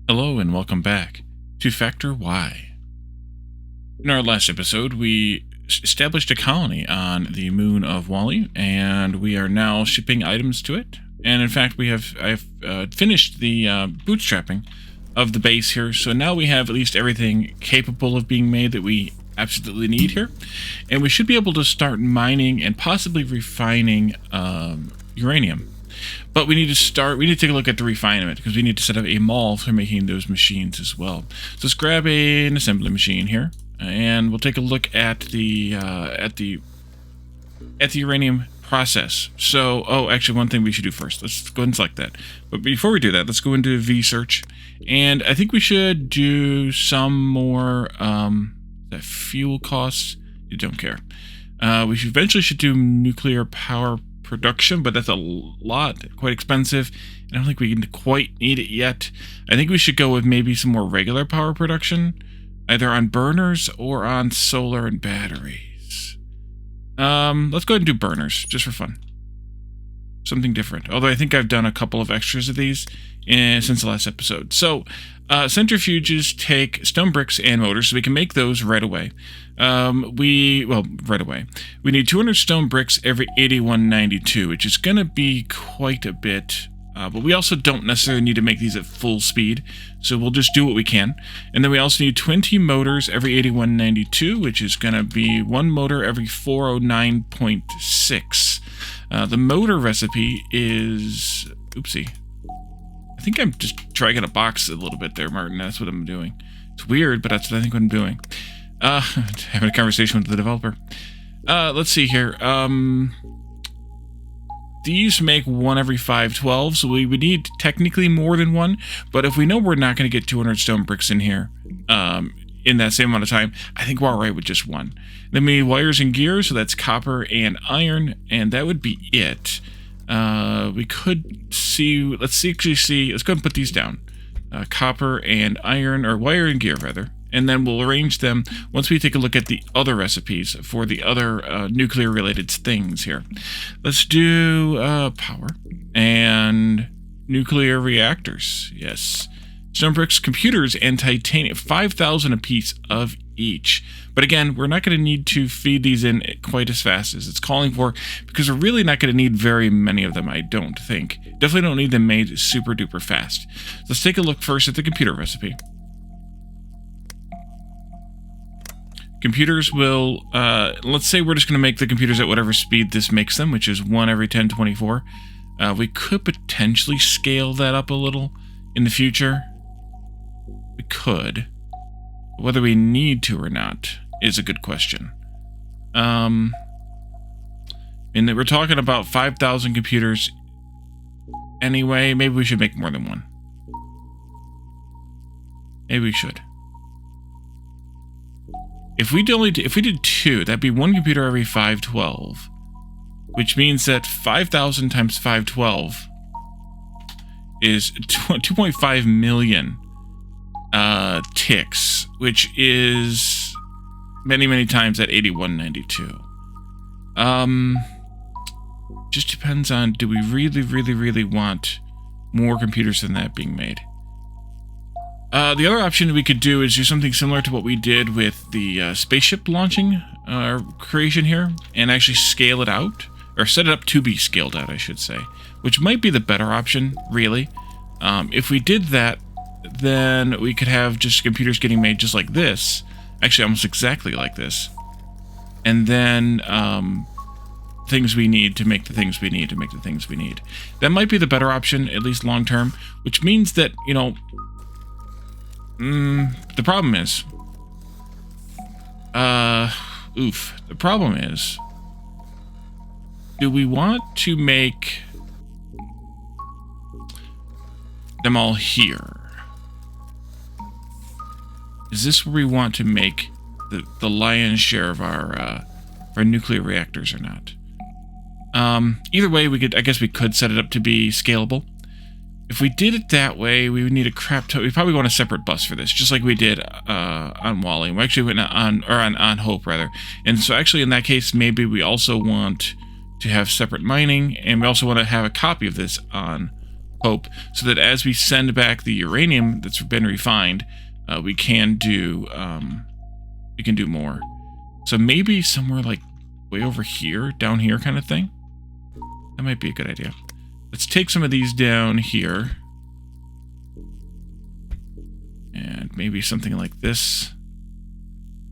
Hello and welcome back to Factor Y. In our last episode, we established a colony on the moon of Wally, and we are now shipping items to it. And in fact, I've finished the bootstrapping of the base here, so now we have at least everything capable of being made that we absolutely need here, and we should be able to start mining and possibly refining uranium. But we need to take a look at the refinement, because we need to set up a mall for making those machines as well. So let's grab an assembly machine here, and we'll take a look at the uranium process. So, actually, one thing we should do first. Let's go ahead and select that. But before we do that, let's go into vSearch, and I think we should do some more that fuel costs. You don't care. We eventually should do nuclear power production, but that's a lot, quite expensive. I don't think we can quite need it yet. I think we should go with maybe some more regular power production, either on burners or on solar and batteries. Let's go ahead and do burners, just for fun. Something different. Although I think I've done a couple of extras of these since the last episode. So, centrifuges take stone bricks and motors, so we can make those right away. Right away. We need 200 stone bricks every 8192, which is going to be quite a bit. But we also don't necessarily need to make these at full speed, so we'll just do what we can. And then we also need 20 motors every 8192, which is going to be one motor every 409.6. The motor recipe is... Oopsie. I think I'm just dragging a box a little bit there, Martin. That's what I'm doing. It's weird, but that's what I think what I'm doing. Having a conversation with the developer. Let's see here. These make one every 512, so we would need technically more than one, but if we know we're not going to get 200 stone bricks in here in that same amount of time, I think we're all right with just one. Then we need wires and gears, so that's copper and iron, and that would be it. We could see, let's go ahead and put these down. Copper and iron, or wire and gear rather, and then we'll arrange them once we take a look at the other recipes for the other nuclear related things here. Let's do power and nuclear reactors. Yes. Stone bricks, computers, and titanium, 5,000 a piece of each. But again, we're not going to need to feed these in quite as fast as it's calling for, because we're really not going to need very many of them, I don't think. Definitely don't need them made super duper fast. Let's take a look first at the computer recipe. Computers will, let's say we're just going to make the computers at whatever speed this makes them, which is 1 every 1024. We could potentially scale that up a little in the future. We could. Whether we need to or not is a good question. And we're talking about 5,000 computers anyway. Maybe we should make more than one. Maybe we should. If we did two, that'd be one computer every 512, which means that 5,000 times 512 is 2.5 million ticks, which is many times at 8192. Just depends on, do we really want more computers than that being made? The other option we could do is do something similar to what we did with the spaceship launching creation here, and actually scale it out, or set it up to be scaled out, I should say, which might be the better option, really. If we did that, then we could have just computers getting made just like this, actually almost exactly like this, and then things we need to make the things we need to make the things we need. That might be the better option, at least long term, which means that, you know, the problem is, the problem is, do we want to make them all here? Is this where we want to make the lion's share of our nuclear reactors or not? Either way, I guess we could set it up to be scalable. If we did it that way, we would need a crap ton. We probably want a separate bus for this, just like we did on Wally. We actually went on Hope rather. And so actually in that case, maybe we also want to have separate mining, and we also want to have a copy of this on hope, so that as we send back the uranium that's been refined, we can do more. So maybe somewhere like way over here, down here kind of thing. That might be a good idea. Let's take some of these down here. And maybe something like this.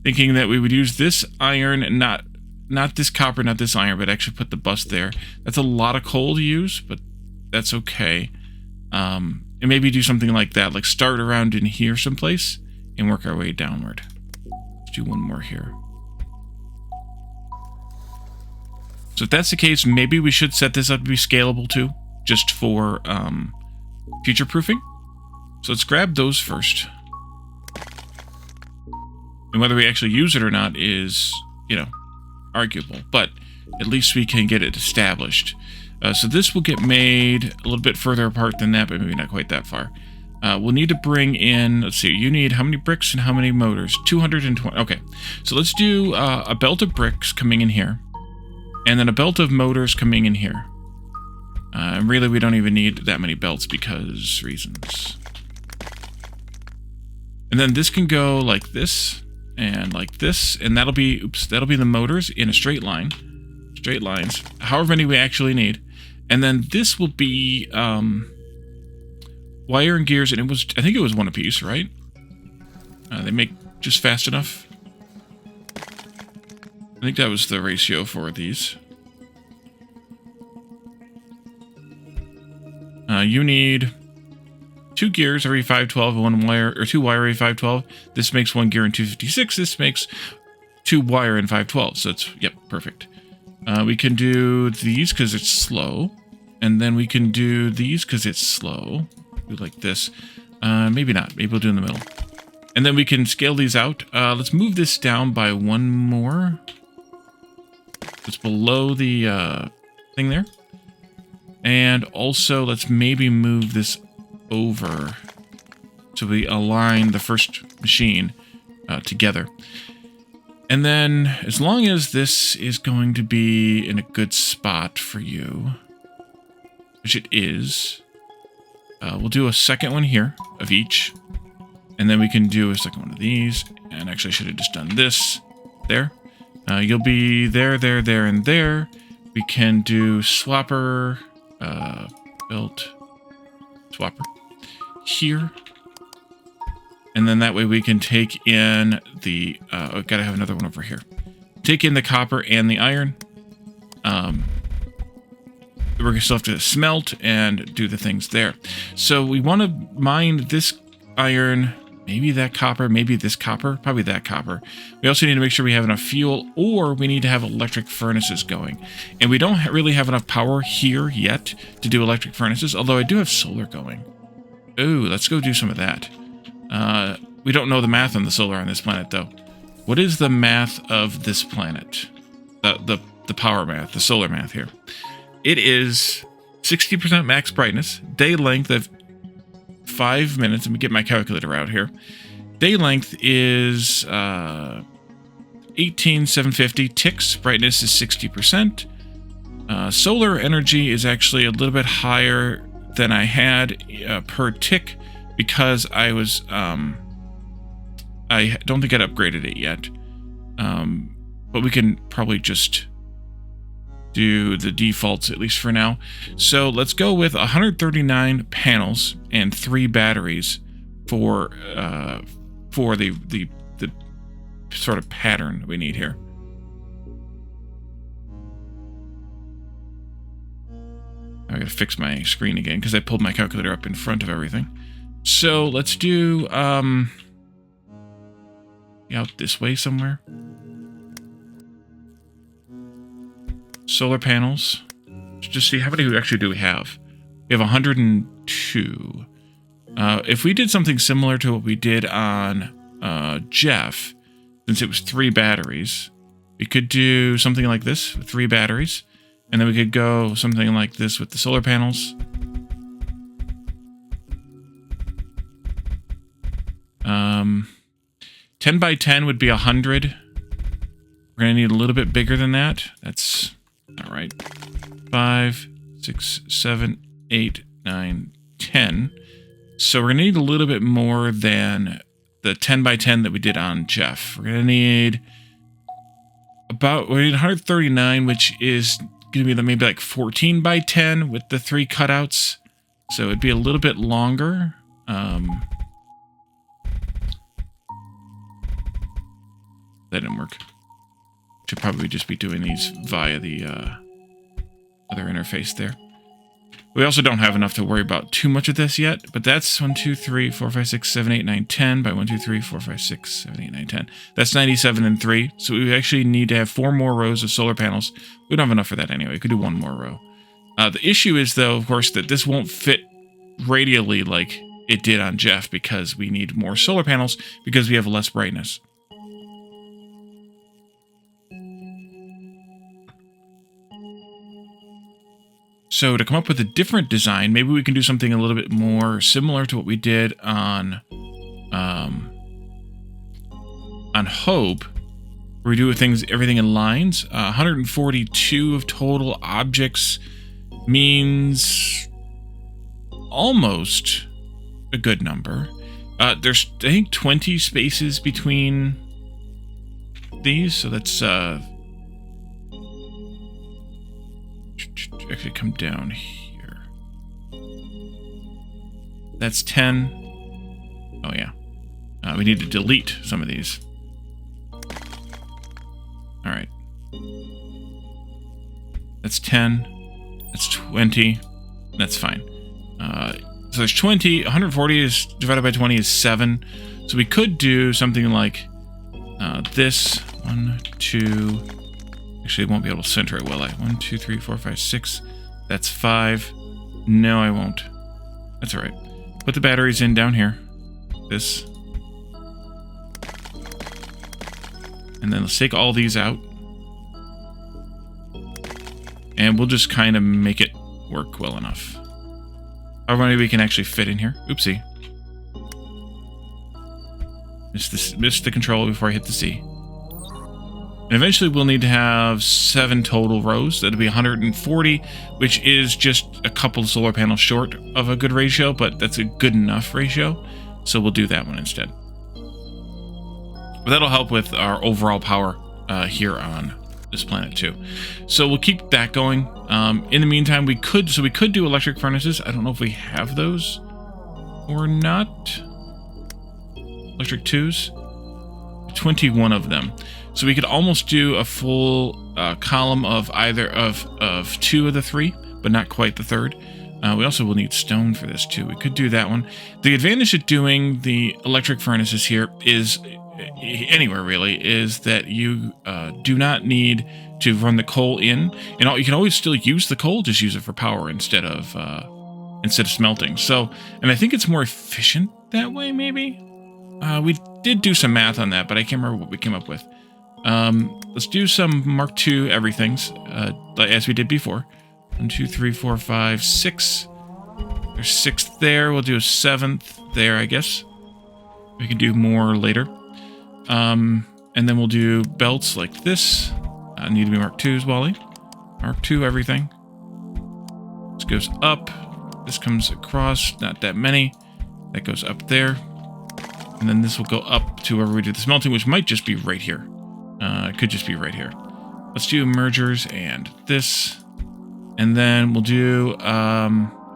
Thinking that we would use this iron, not this copper, not this iron, but actually put the bus there. That's a lot of coal to use, but that's okay. And maybe do something like that, like start around in here someplace and work our way downward. Let's do one more here. So if that's the case, maybe we should set this up to be scalable too, just for future-proofing. So let's grab those first. And whether we actually use it or not is, you know, arguable. But at least we can get it established. So this will get made a little bit further apart than that, but maybe not quite that far. We'll need to bring in, let's see, you need how many bricks and how many motors? 220. Okay, so let's do a belt of bricks coming in here. And then a belt of motors coming in here. And really, we don't even need that many belts because reasons. And then this can go like this and like this. And that'll be, oops, that'll be the motors in a straight line. Straight lines. However many we actually need. And then this will be wire and gears. And it was, I think it was one apiece, right? They make just fast enough. I think that was the ratio for these. You need 2 gears every 512, 1 wire, or 2 wire every 512. This makes 1 gear in 256. This makes 2 wire in 512. So it's, yep, perfect. We can do these because it's slow. And then we can do these because it's slow. Do like this. Maybe not. Maybe we'll do in the middle. And then we can scale these out. Let's move this down by 1 more. It's below the thing there. And also, let's maybe move this over so we align the first machine together. And then, as long as this is going to be in a good spot for you, which it is, we'll do a second one here of each. And then we can do a second one of these. And actually, I should have just done this there. You'll be there, there, there, and there. We can do swapper, belt, swapper here. And then that way we can take in the, oh, gotta have another one over here. Take in the copper and the iron. We're gonna still have to smelt and do the things there. So we want to mine this iron, maybe that copper, maybe this copper, probably that copper. We also need to make sure we have enough fuel, or we need to have electric furnaces going. And we don't really have enough power here yet to do electric furnaces, although I do have solar going. Ooh, let's go do some of that. We don't know the math on the solar on this planet, though. What is the math of this planet? The power math, the solar math here. It is 60% max brightness, day length of 5 minutes. Let me get my calculator out here. Day length is 18,750 ticks. Brightness is 60%. Solar energy is actually a little bit higher than I had per tick because I was I don't think I'd upgraded it yet. But we can probably just do the defaults, at least for now. So let's go with 139 panels and 3 batteries for the sort of pattern we need here. I gotta fix my screen again because I pulled my calculator up in front of everything. So let's do out this way somewhere. Solar panels. Just see how many actually do we have. We have 102. If we did something similar to what we did on Jeff, since it was 3 batteries, we could do something like this with 3 batteries, and then we could go something like this with the solar panels. 10 by 10 would be 100. We're gonna need a little bit bigger than that. That's all right. 5, 6, 7, 8, 9, 10. So we're going to need a little bit more than the 10 by 10 that we did on Jeff. We're going to need we need 139, which is going to be maybe like 14 by 10 with the 3 cutouts. So it'd be a little bit longer. That didn't work. Should probably just be doing these via the other interface there. We also don't have enough to worry about too much of this yet, but that's 1, 2, 3, 4, 5, 6, 7, 8, 9, 10 by 1, 2, 3, 4, 5, 6, 7, 8, 9, 10. That's 97 and 3. So we actually need to have 4 more rows of solar panels. We don't have enough for that anyway. We could do 1 more row. The issue is, though, of course, that this won't fit radially like it did on Jeff because we need more solar panels because we have less brightness. So to come up with a different design, maybe we can do something a little bit more similar to what we did on Hope, where we do everything in lines. 142 of total objects means almost a good number. There's, I think, 20 spaces between these, so that's actually come down here. That's 10. Oh yeah. We need to delete some of these. All right. That's 10. That's 20. That's fine. So there's 20. 140 is divided by 20 is 7. So we could do something like this. 1, 2. Actually, I won't be able to center it, will I? 1, 2, 3, 4, 5, 6. That's 5. No, I won't. That's all right. Put the batteries in down here. This. And then let's take all these out. And we'll just kind of make it work well enough. How many we can actually fit in here? Oopsie. Missed the control before I hit the C. And eventually we'll need to have 7 total rows. That'll be 140, which is just a couple solar panels short of a good ratio, but that's a good enough ratio. So we'll do that one instead. But that'll help with our overall power here on this planet too. So we'll keep that going. In the meantime, we could do electric furnaces. I don't know if we have those or not. Electric 2s. 21 of them. So we could almost do a full column of either of 2 of the 3, but not quite the 3rd. We also will need stone for this too. We could do that one. The advantage of doing the electric furnaces here is, anywhere really, is that you do not need to run the coal in. And you can always still use the coal, just use it for power instead of smelting. So, and I think it's more efficient that way, maybe? We did do some math on that, but I can't remember what we came up with. Let's do some Mark II everythings, as we did before. 1, 2, 3, 4, 5, 6. There's 6 there. We'll do a 7th there, I guess. We can do more later. And then we'll do belts like this. Need to be Mark IIs, Wally. Mark II everything. This goes up. This comes across. Not that many. That goes up there. And then this will go up to wherever we do the smelting, which might just be right here. It could just be right here. Let's do mergers and this. And then we'll do, I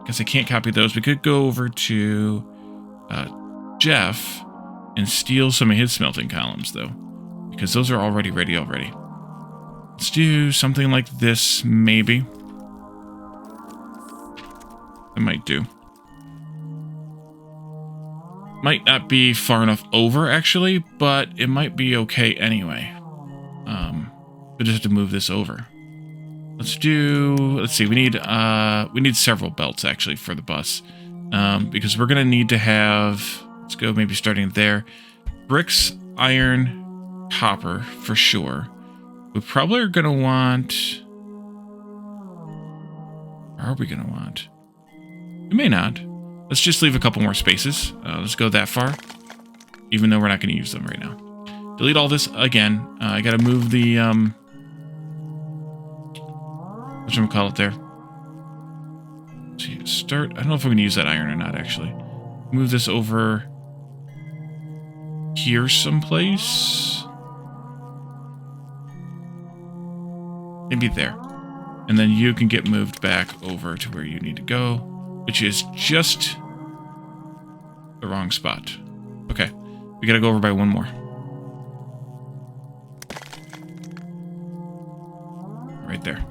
guess I can't copy those. We could go over to Jeff and steal some of his smelting columns, though, because those are already ready already. Let's do something like this, maybe. I might do. Might not be far enough over, actually, but it might be okay anyway. We just have to move this over. Let's see, we need several belts, actually, for the bus. Because we're going to need to have, let's go maybe starting there, bricks, iron, copper, for sure. We probably are going to want, or are we going to want? We may not. Let's just leave a couple more spaces. Let's go that far, even though we're not going to use them right now. Delete all this again. I got to move the, whatchamacallit there. See, start. I don't know if I'm going to use that iron or not, actually. Move this over here someplace. Maybe there. And then you can get moved back over to where you need to go, which is just the wrong spot. Okay. We got to go over by one more. Right there.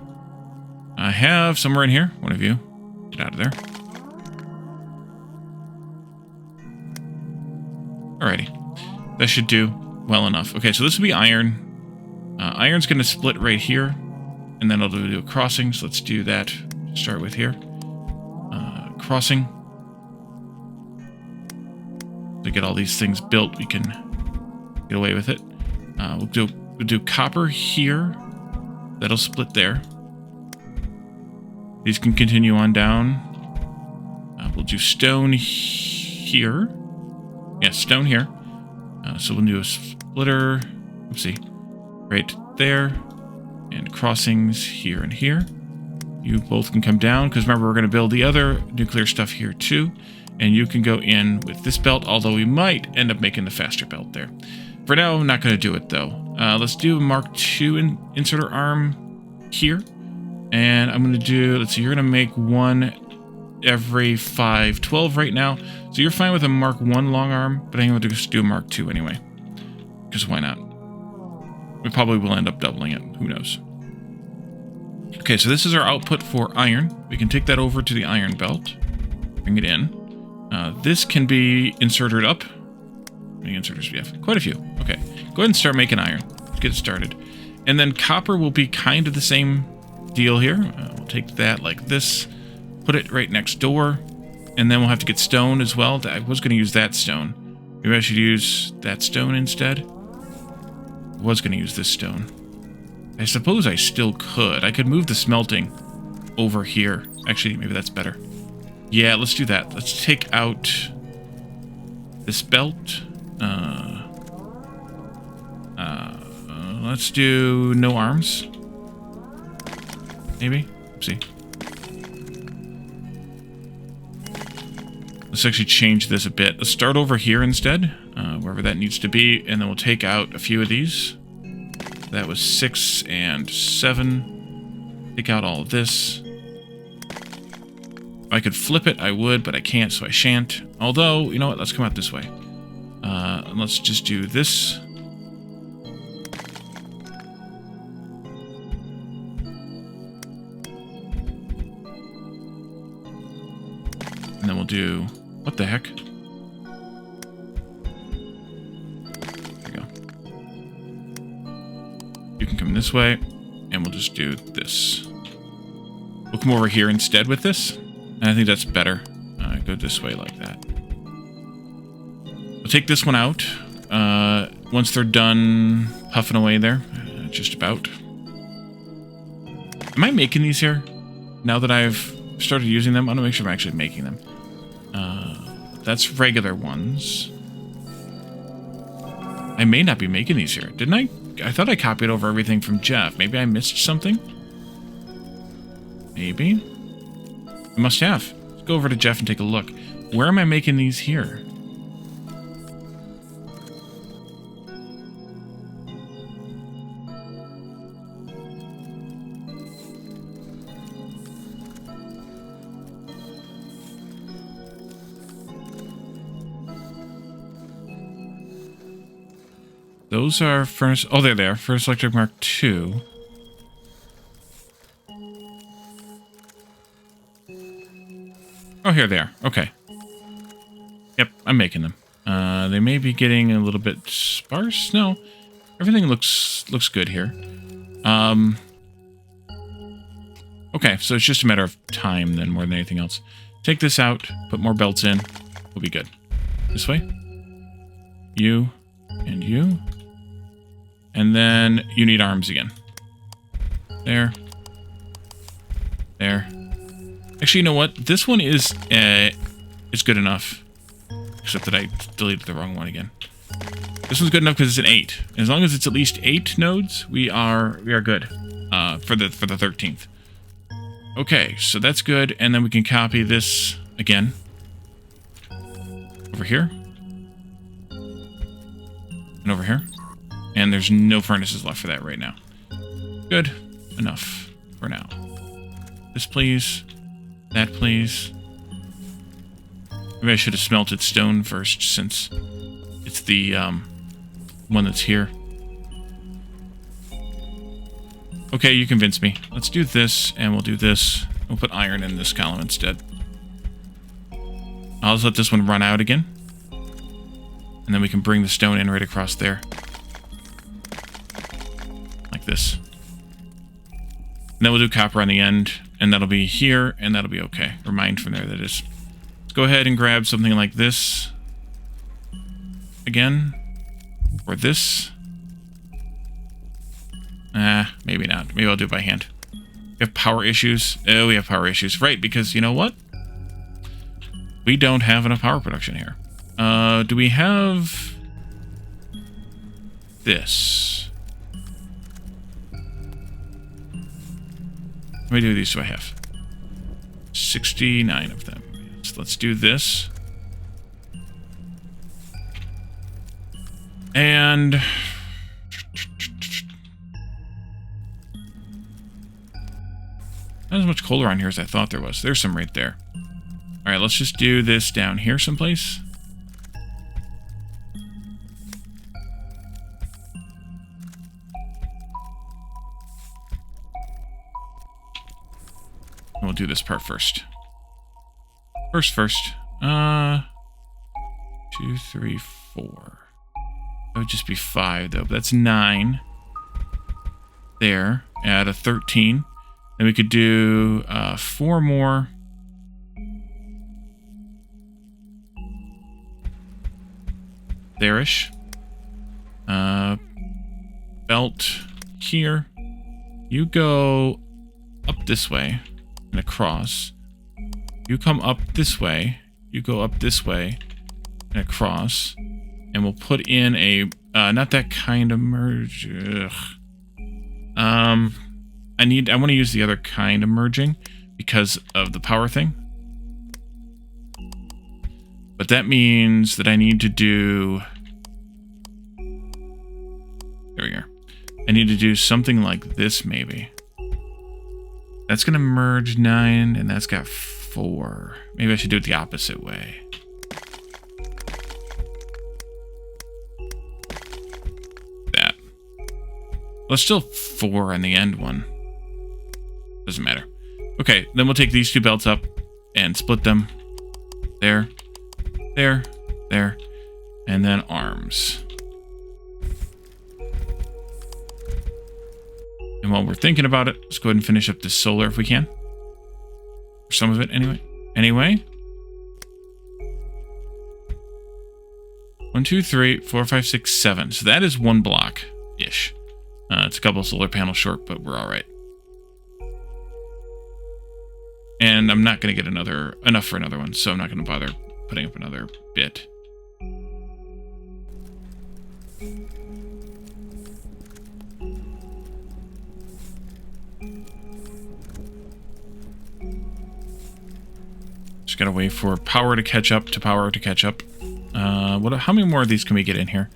I have somewhere in here. One of you. Get out of there. Alrighty. That should do well enough. Okay, so this will be iron. Iron's going to split right here. And then it'll do a crossing. So let's do that. Start with here. Crossing. To get all these things built, we can get away with it. We'll do copper here. That'll split there. These can continue on down. We'll do stone here. Yeah, stone here. So we'll do a splitter. Oopsie. Right there. And crossings here and here. You both can come down, because remember, we're going to build the other nuclear stuff here too. And you can go in with this belt, although we might end up making the faster belt there. For now, I'm not going to do it, though. Let's do a Mark II inserter arm here. And I'm going to do, let's see, you're going to make one every 512 right now. So you're fine with a Mark I long arm, but I'm going to just do a Mark II anyway. Because why not? We probably will end up doubling it. Who knows? Okay, so this is our output for iron. We can take that over to the iron belt. Bring it in. This can be inserted up. How many inserters do we have? Quite a few. Okay, go ahead and start making iron. Let's get it started. And then copper will be kind of the same deal here. We'll take that like this, put it right next door, and then we'll have to get stone as well. I was going to use that stone. Maybe I should use that stone instead. I was going to use this stone. I suppose I still could. I could move the smelting over here. Actually, maybe that's better. Yeah, let's do that. Let's take out this belt. Let's do no arms. Maybe? Oopsie. Let's actually change this a bit. Let's start over here instead, wherever that needs to be, and then we'll take out a few of these. That was 6 and 7. Take out all of this. If I could flip it, I would, but I can't, so I shan't. Although, you know what? Let's come out this way. And let's just do this. And then we'll do... What the heck? There we go. You can come this way, and we'll just do this. We'll come over here instead with this, and I think that's better. Go this way like that. We'll take this one out once they're done puffing away there, just about. Am I making these here? Now that I've started using them, I want to make sure I'm actually making them. That's regular ones. I may not be making these here. Didn't I? I thought I copied over everything from Jeff. Maybe I missed something? Maybe? I must have. Let's go over to Jeff and take a look. Where am I making these here? Those are furnace... Oh, there they are. Furnace Electric Mark II. Oh, here they are. Okay. Yep, I'm making them. They may be getting a little bit sparse. No, everything looks good here. Okay, so it's just a matter of time then, more than anything else. Take this out, put more belts in. We'll be good. This way. You and you. And then you need arms again. There. There. Actually, you know what? This one is good enough. Except that I deleted the wrong one again. This one's good enough because it's an 8. And as long as it's at least 8 nodes, we are good for the 13th. Okay, so that's good. And then we can copy this again. Over here. And over here. And there's no furnaces left for that right now. Good. Enough for now. This, please. That, please. Maybe I should have smelted stone first, since it's the one that's here. Okay, you convinced me. Let's do this, and we'll do this. We'll put iron in this column instead. I'll just let this one run out again. And then we can bring the stone in right across there. Like this. And then we'll do copper on the end, and that'll be here, and that'll be okay. Or mine from there, that is. Let's go ahead and grab something like this. Again. Or this. Maybe not. Maybe I'll do it by hand. We have power issues. Oh, we have power issues. Right, because you know what? We don't have enough power production here. Do we have this? How many of these do I have? 69 of them. So let's do this. And not as much coal around here as I thought there was. There's some right there. Alright, let's just do this down here someplace. And we'll do this part first. First. 2, 3, 4. That would just be 5, though. But that's 9. There. Add a 13. Then we could do 4 more. There-ish. Belt here. You go up this way and across. You come up this way. You go up this way and across. And we'll put in a not that kind of merge. Ugh. I want to use the other kind of merging because of the power thing. But that means that I need to do... There we go. I need to do something like this, maybe. That's going to merge 9, and that's got 4. Maybe I should do it the opposite way. That. Well, it's still 4 on the end one. Doesn't matter. Okay, then we'll take these 2 belts up and split them. There. There. There. And then arms. And while we're thinking about it, let's go ahead and finish up this solar if we can. Or some of it, anyway. Anyway. 1, 2, 3, 4, 5, 6, 7. So that is 1 block-ish. It's a couple of solar panels short, but we're alright. And I'm not going to get enough for another one, so I'm not going to bother putting up another bit. Just gotta wait for power to catch up to power to catch up. How many more of these can we get in here?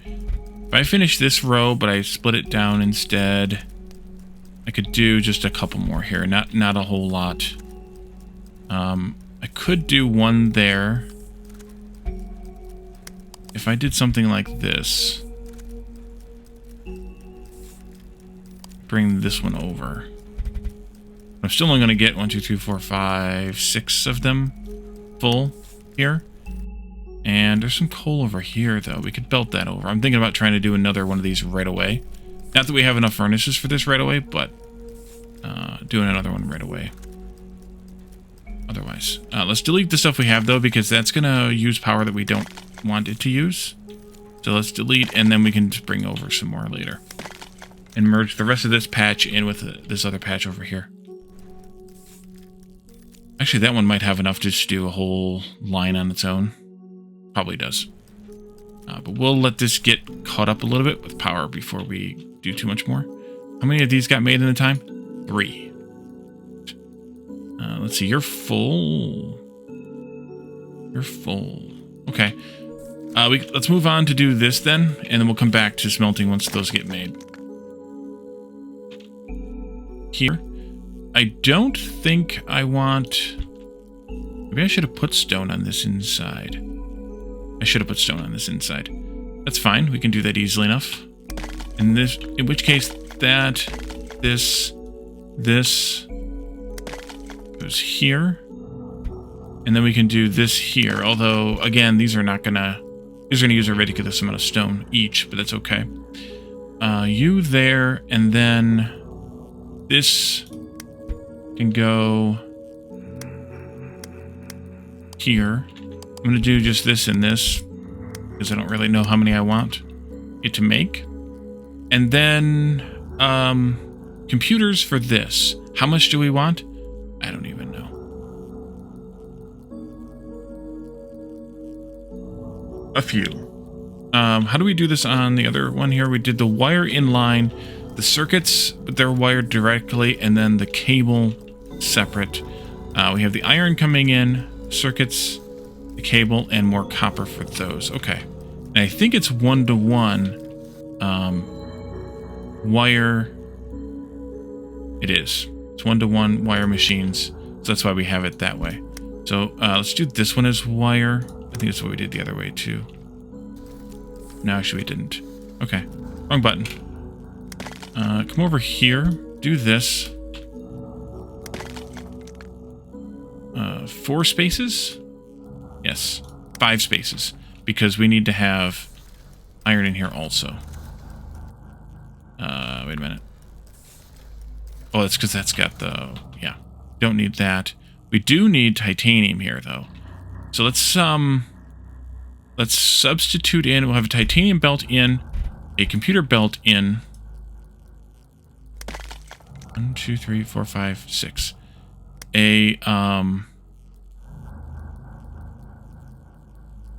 If I finish this row, but I split it down instead, I could do just a couple more here. Not a whole lot. I could do 1 there. If I did something like this. Bring this one over. I'm still only going to get 1, 2, 3, 4, 5, 6 of them full here. And there's some coal over here, though. We could belt that over. I'm thinking about trying to do another one of these right away. Not that we have enough furnaces for this right away, but doing another one right away. Otherwise. Let's delete the stuff we have, though, because that's going to use power that we don't want it to use. So let's delete, and then we can just bring over some more later. And merge the rest of this patch in with this other patch over here. Actually, that one might have enough just to do a whole line on its own. Probably does. But we'll let this get caught up a little bit with power before we do too much more. How many of these got made in the time? 3. Let's see, you're full. You're full. Okay. Let's move on to do this then, and then we'll come back to smelting once those get made. Here. I don't think I want... Maybe I should have put stone on this inside. I should have put stone on this inside. That's fine. We can do that easily enough. In which case, this goes here. And then we can do this here. Although, again, these are gonna use a ridiculous amount of stone each, but that's okay. You there, and then this can go here. I'm gonna do just this and this, because I don't really know how many I want it to make. And then, computers for this. How much do we want? I don't even know. A few. How do we do this on the other one here? We did the wire in line, the circuits, but they're wired directly, and then the cable separate. We have the iron coming in, circuits, the cable, and more copper for those. Okay. And I think it's 1-to-1 wire. It is. It's 1-to-1 wire machines. So that's why we have it that way. So let's do this one as wire. I think that's what we did the other way too. No, actually we didn't. Okay. Wrong button. Come over here. Do this. 4 spaces? Yes. 5 spaces. Because we need to have iron in here also. Wait a minute. Oh, that's because that's got the... Yeah. Don't need that. We do need titanium here, though. So let's substitute in. We'll have a titanium belt in, a computer belt in. 1, 2, 3, 4, 5, 6. A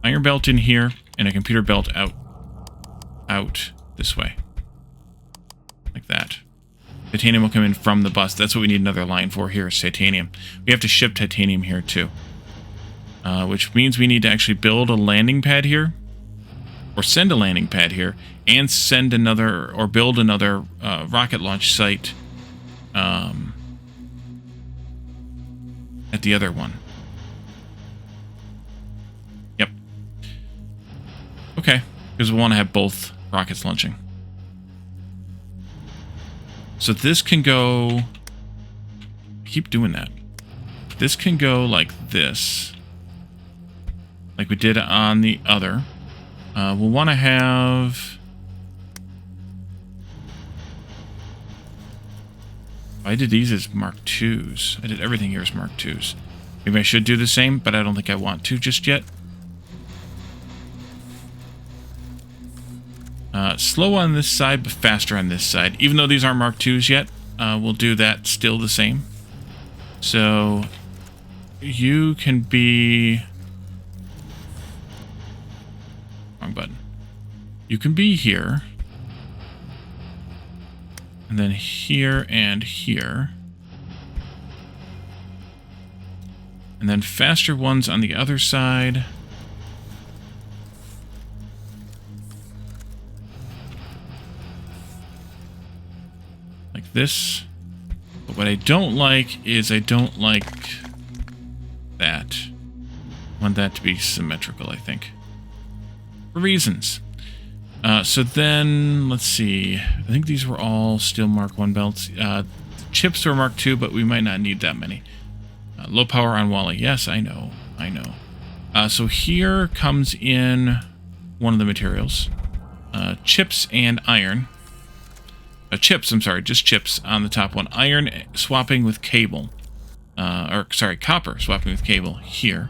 iron belt in here, and a computer belt out this way. Like that. Titanium will come in from the bus. That's what we need another line for here, is titanium. We have to ship titanium here, too. Which means we need to actually build a landing pad here, or send a landing pad here, and send another, or build another rocket launch site at the other one. Yep. Okay, because we want to have both rockets launching. So this can go... Keep doing that. This can go like this. Like we did on the other. We'll want to have... I did these as Mark IIs. I did everything here as Mark IIs. Maybe I should do the same, but I don't think I want to just yet. Slow on this side, but faster on this side. Even though these aren't Mark IIs yet, we'll do that still the same. So, you can be... Wrong button. You can be here. And then here and here. And then faster ones on the other side. Like this. But what I don't like is I don't like that. I want that to be symmetrical, I think. For reasons. So then, let's see. I think these were all still Mark I belts. Chips were Mark II, but we might not need that many. Low power on Wally. Yes, I know. I know. So here comes in one of the materials. Chips and iron. Chips, I'm sorry, just chips on the top one. Iron swapping with cable. Copper swapping with cable here.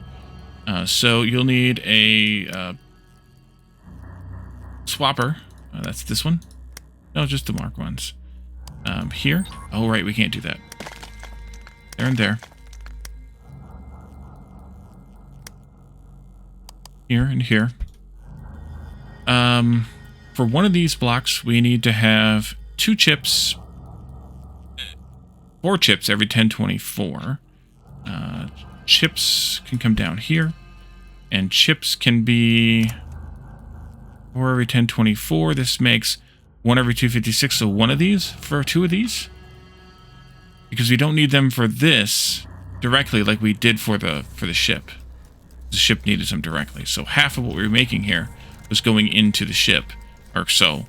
So you'll need a swapper. That's this one. No, just the Mark ones. Here. Oh, right, we can't do that. There and there. Here and here. For one of these blocks, we need to have 2 chips, 4 chips every 1024. Chips can come down here. And chips can be 4 every 1024. This makes 1 every 256. So 1 of these for 2 of these. Because we don't need them for this directly like we did for the ship. The ship needed them directly. So half of what we were making here was going into the ship. Or so.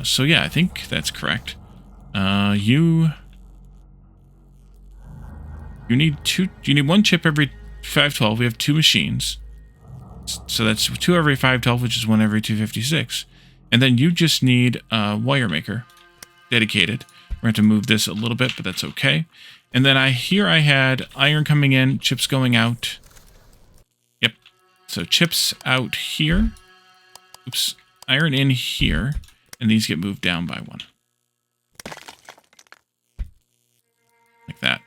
So yeah, I think that's correct. You need 2. You need 1 chip every 512. We have 2 machines. So that's 2 every 512, which is 1 every 256. And then you just need a wire maker. Dedicated. We're going to have to move this a little bit, but that's okay. And then I had iron coming in, chips going out. Yep. So chips out here. Oops. Iron in here. And these get moved down by 1. Like that.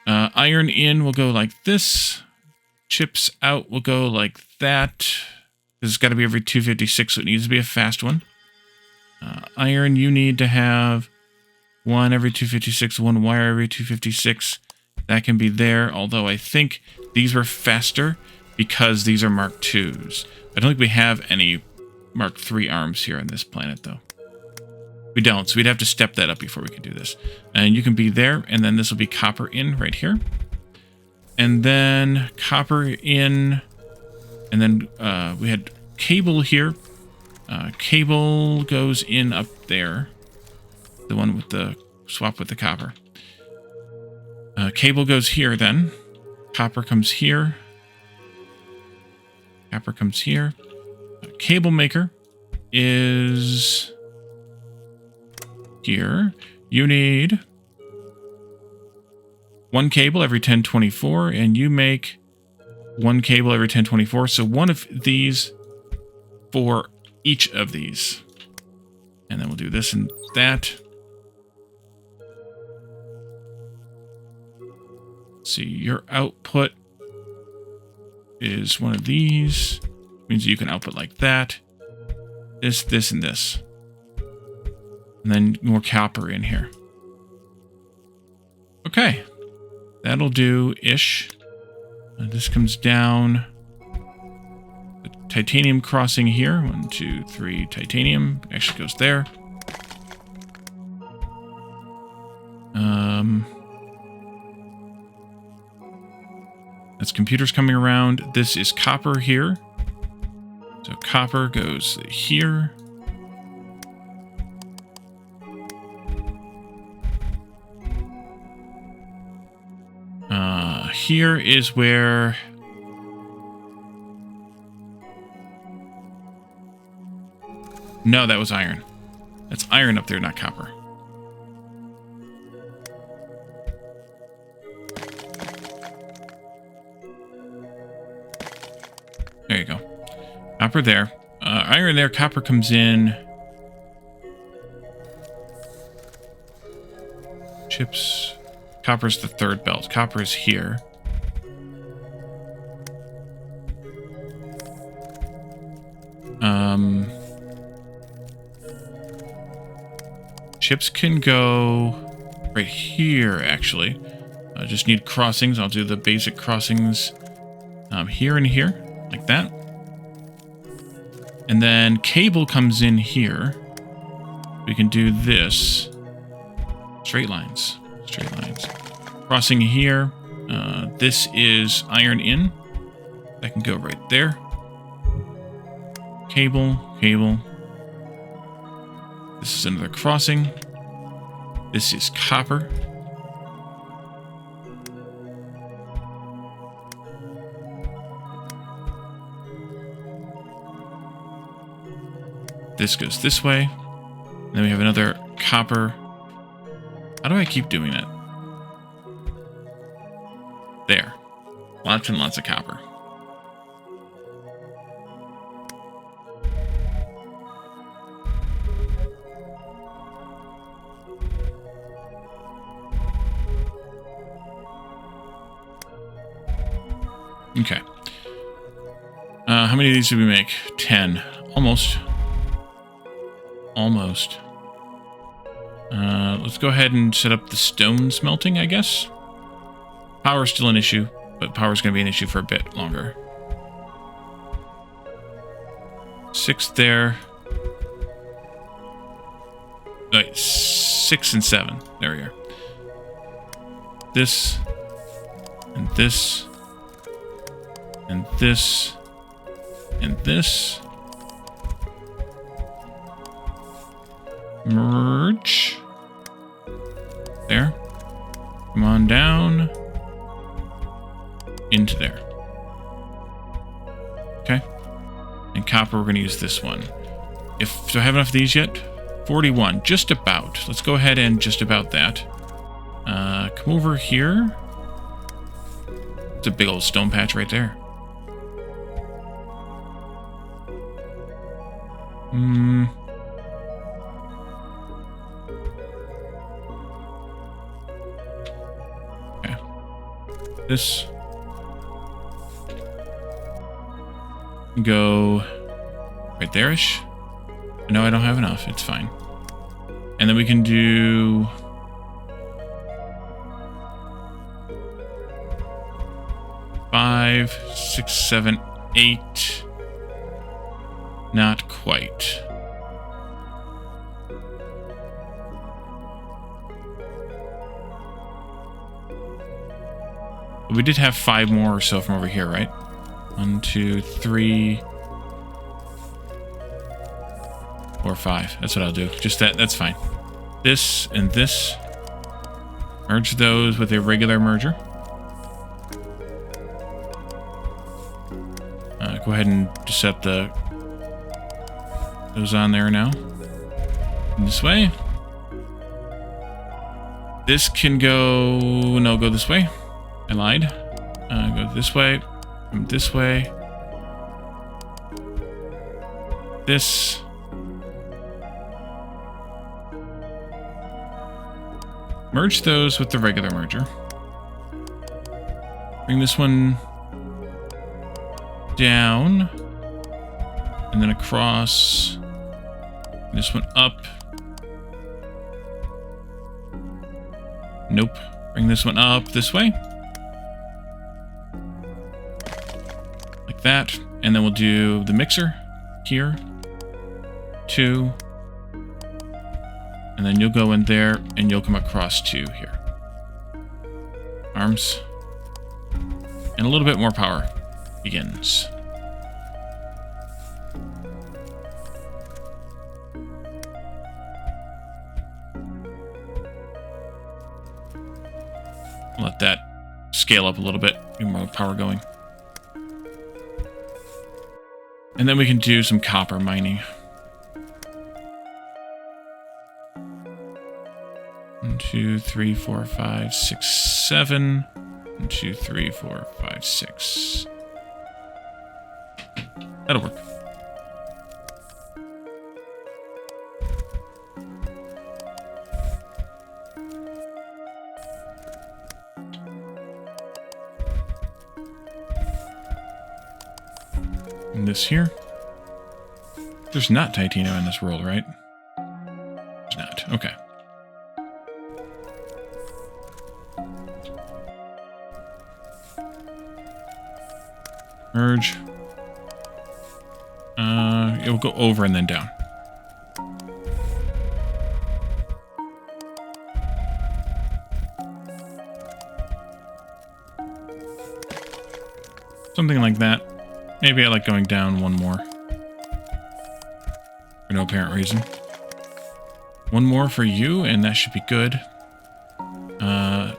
Iron in will go like this. Chips out will go like that. This has got to be every 256, so it needs to be a fast one. Iron, you need to have 1 every 256, 1 wire every 256. That can be there, although I think these were faster because these are Mark IIs. I don't think we have any Mark III arms here on this planet, though. We don't, so we'd have to step that up before we can do this. And you can be there, and then this will be copper in right here. And then copper in, and then we had cable here. Cable goes in up there. The one with the swap with the copper. Cable goes here then. Copper comes here. Copper comes here. Cable maker is here. You need 1 cable every 1024, and you make 1 cable every 1024. So 1 of these for each of these. And then we'll do this and that. See, your output is 1 of these. Means you can output like that. This, and this. And then more copper in here. Okay. That'll do-ish. This comes down. The titanium crossing here. 1, 2, 3 titanium. Actually goes there. That's computers coming around. This is copper here. So copper goes here. Here is where no, that was iron. That's iron up there, not copper. There you go. Copper there. Iron there, copper comes in. Chips. Copper's the 3rd belt. Copper is here. Chips can go right here, actually. I just need crossings. I'll do the basic crossings here and here, like that. And then cable comes in here. We can do this. Straight lines. Straight lines. Crossing here. This is iron in. That can go right there. Cable, cable. This is another crossing. This is copper. This goes this way. And then we have another copper. How do I keep doing that? There. Lots and lots of copper. Okay. How many of these did we make? 10. Almost. Almost. Let's go ahead and set up the stone smelting, I guess. Power's still an issue, but power's going to be an issue for a bit longer. 6 there. Wait, 6 and 7. There we are. This, and this, and this, and this. Merge. There. Come on down. Into there. Okay. And copper, we're going to use this one. Do I have enough of these yet? 41. Just about. Let's go ahead and just about that. Come over here. It's a big old stone patch right there. Okay. This. Go right there-ish. No, I don't have enough. It's fine. And then we can do... five, 6, 7, 8. Not quite. We did have 5 more or so from over here, right? 1, 2, 3, 4, 5. That's what I'll do. Just that. That's fine. This and this. Merge those with a regular merger. Go ahead and just set those on there now. And this way. This can go... No, go this way. I lied. Go this way. This way. This. Merge those with the regular merger. Bring this one down. And then across. This one up. Nope. Bring this one up this way. Like that. And then we'll do the mixer here. 2. And then you'll go in there and you'll come across 2 here. Arms. And a little bit more power begins. Let that scale up a little bit, get more power going. And then we can do some copper mining. 1, 2, 3, 4, 5, 6, 7. 1, 2, 3, 4, 5, 6. That'll work. And this here. There's not titanium in this world, right? There's not. Okay. Merge. It will go over and then down. Something like that. Maybe I like going down one more. For no apparent reason. One more for you, and that should be good. Oh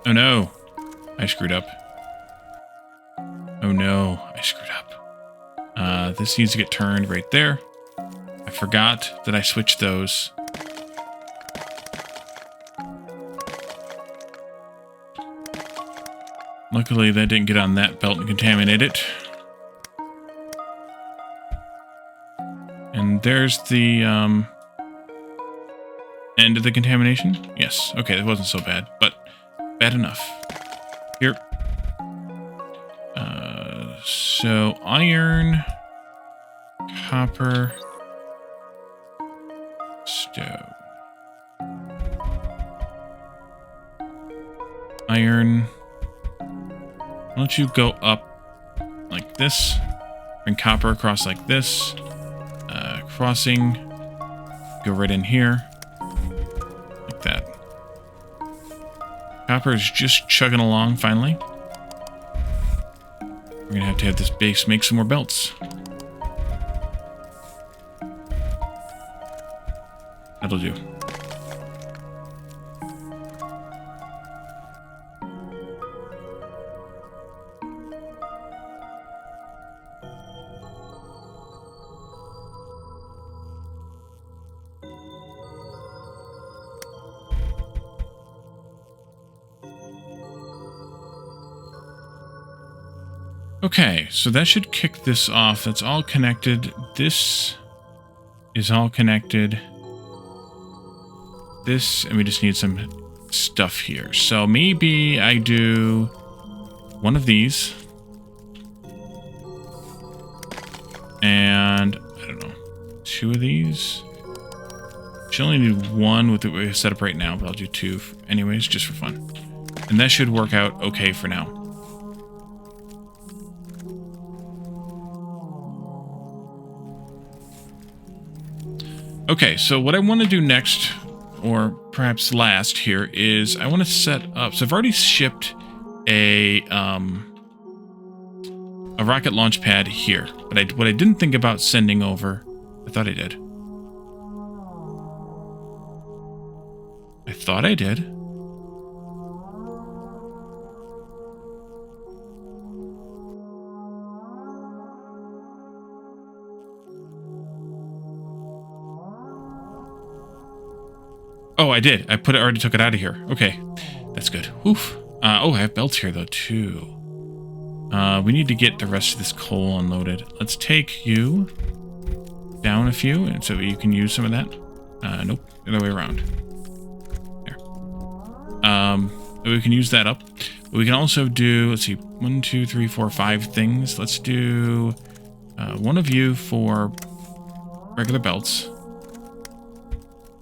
no. I screwed up. Oh no, I screwed up. This needs to get turned right there. I forgot that I switched those. Luckily, that didn't get on that belt and contaminate it. And there's the end of the contamination. Yes, okay, that wasn't so bad, but bad enough. Here. So, iron, copper, stone. Iron, Why don't you go up like this? Bring copper across like this. Crossing. Go right in here. Like that. Copper is just chugging along finally. We're gonna have to have this base make some more belts. That'll do. Okay, so that should kick this off. That's all connected. This is all connected. This, and we just need some stuff here. So maybe I do one of these. And, I don't know, 2 of these. Should only need 1 with the way it's set up right now, but I'll do 2 anyways, just for fun. And that should work out okay for now. Okay, so what I want to do next, or perhaps last here, is I want to set up... So I've already shipped a rocket launch pad here. But what I didn't think about sending over... I thought I did. I thought I did. Oh, I did. I already took it out of here. Okay, that's good. Oof. Oh, I have belts here though too. We need to get the rest of this coal unloaded. Let's take you down a few, and so you can use some of that. Nope, the other way around. There. We can use that up. But we can also do. Let's see, 1, 2, 3, 4, 5 things. Let's do one of you for regular belts.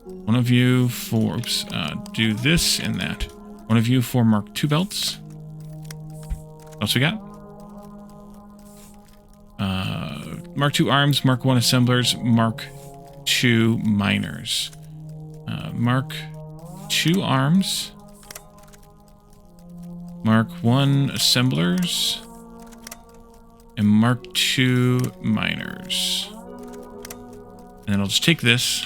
One of you for, oops, do this and that. One of you for Mark II belts. What else we got? Mark II arms, Mark I assemblers, Mark II miners. Mark II arms, Mark I assemblers, and Mark II miners. And then I'll just take this,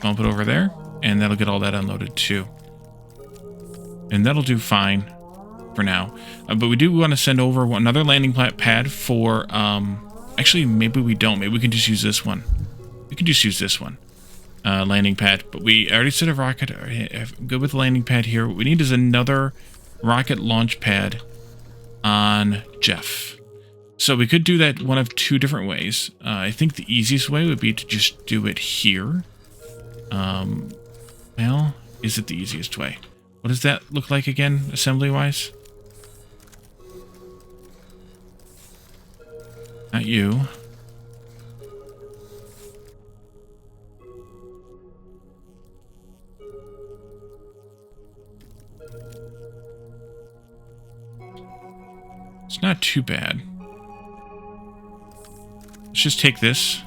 bump it over there, and that'll get all that unloaded too. And that'll do fine for now. But we do want to send over another landing pad for, actually, maybe we don't. Maybe we can just use this one. We can just use this one. Landing pad. But we already set a rocket. Good with the landing pad here. What we need is another rocket launch pad on Jeff. So we could do that one of 2 different ways. I think the easiest way would be to just do it here. Well, is it the easiest way? What does that look like again, assembly-wise? Not you. It's not too bad. Let's just take this.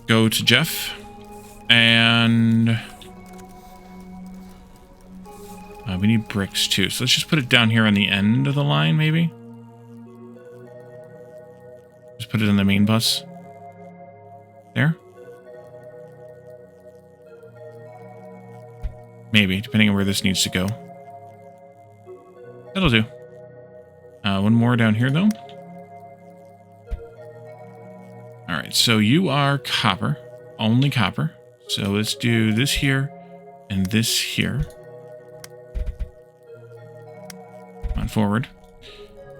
Go to Jeff. And... we need bricks too. So let's just put it down here on the end of the line, maybe? Just put it on the main bus. There? Maybe, depending on where this needs to go. That'll do. One more down here, though. Alright, so you are copper. Only copper. So let's do this here and this here. Come on forward.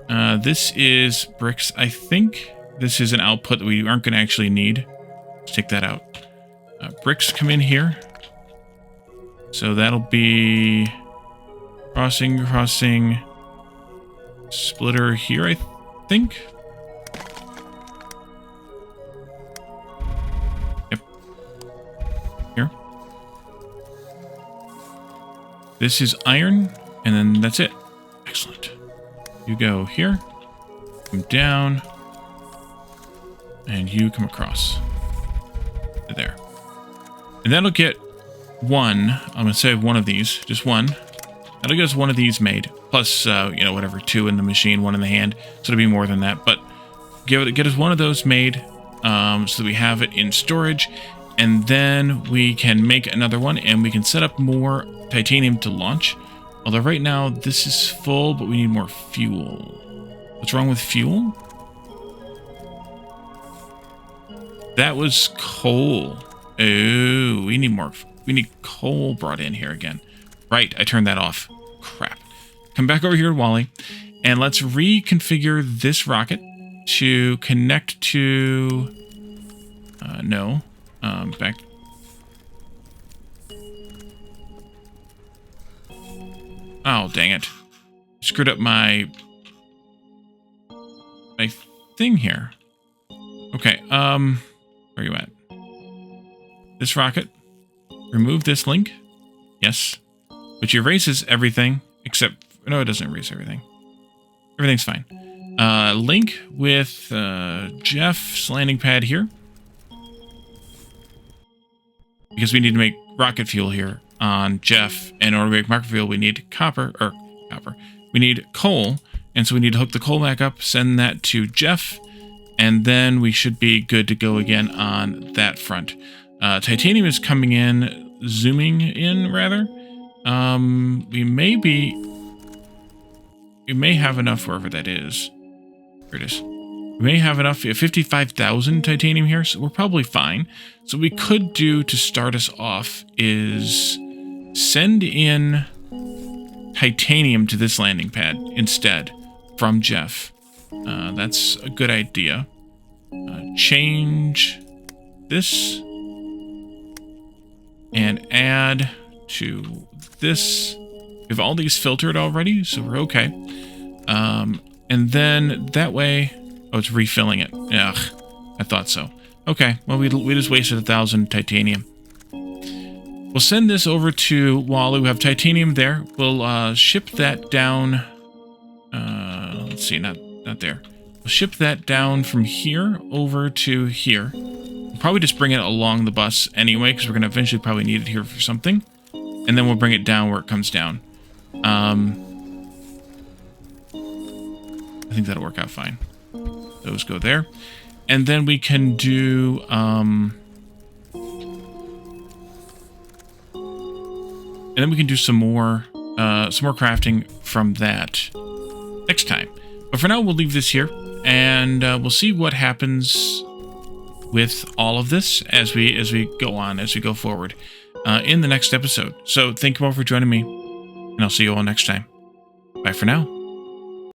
This is bricks. I think this is an output that we aren't going to actually need. Let's take that out. Bricks come in here. So that'll be crossing, splitter here, I think. This is iron, and then that's it. Excellent. You go here, come down, and you come across. There. And that'll get one. I'm going to save one of these. Just one. That'll get us one of these made. Plus, you know, whatever, 2 in the machine, 1 in the hand. So it'll be more than that. But get us one of those made so that we have it in storage. And then we can make another one, and we can set up more titanium to launch. Although right now this is full, but we need more fuel. What's wrong with fuel? That was coal. Oh, we need more. We need coal brought in here again. Right, I turned that off. Crap. Come back over here to Wally, and let's reconfigure this rocket to connect to... no. Back... Oh, dang it. Screwed up my thing here. Okay, where are you at? This rocket. Remove this link. Yes. Which erases everything except... No, it doesn't erase everything. Everything's fine. Link with Jeff's landing pad here. Because we need to make rocket fuel here on Jeff. And in order to make rocket fuel, we need copper. We need coal. And so we need to hook the coal back up, send that to Jeff, and then we should be good to go again on that front. Titanium is coming in, zooming in, rather. We may have enough wherever that is. Here it is. We may have enough. We have 55,000 titanium here, so we're probably fine. So what we could do to start us off is send in titanium to this landing pad instead from Jeff. That's a good idea. Change this and add to this. We have all these filtered already, so we're okay. And then that way... Oh, it's refilling it. Ugh, I thought so. Okay, well, we just wasted 1,000 titanium. We'll send this over to Wally. We have titanium there. We'll ship that down... let's see, not there. We'll ship that down from here over to here. We'll probably just bring it along the bus anyway, because we're going to eventually probably need it here for something. And then we'll bring it down where it comes down. I think that'll work out fine. Those go there. And then we can do... and then we can do some more crafting from that next time. But for now, we'll leave this here, and we'll see what happens with all of this as we go on, as we go forward in the next episode. So thank you all for joining me, and I'll see you all next time. Bye for now.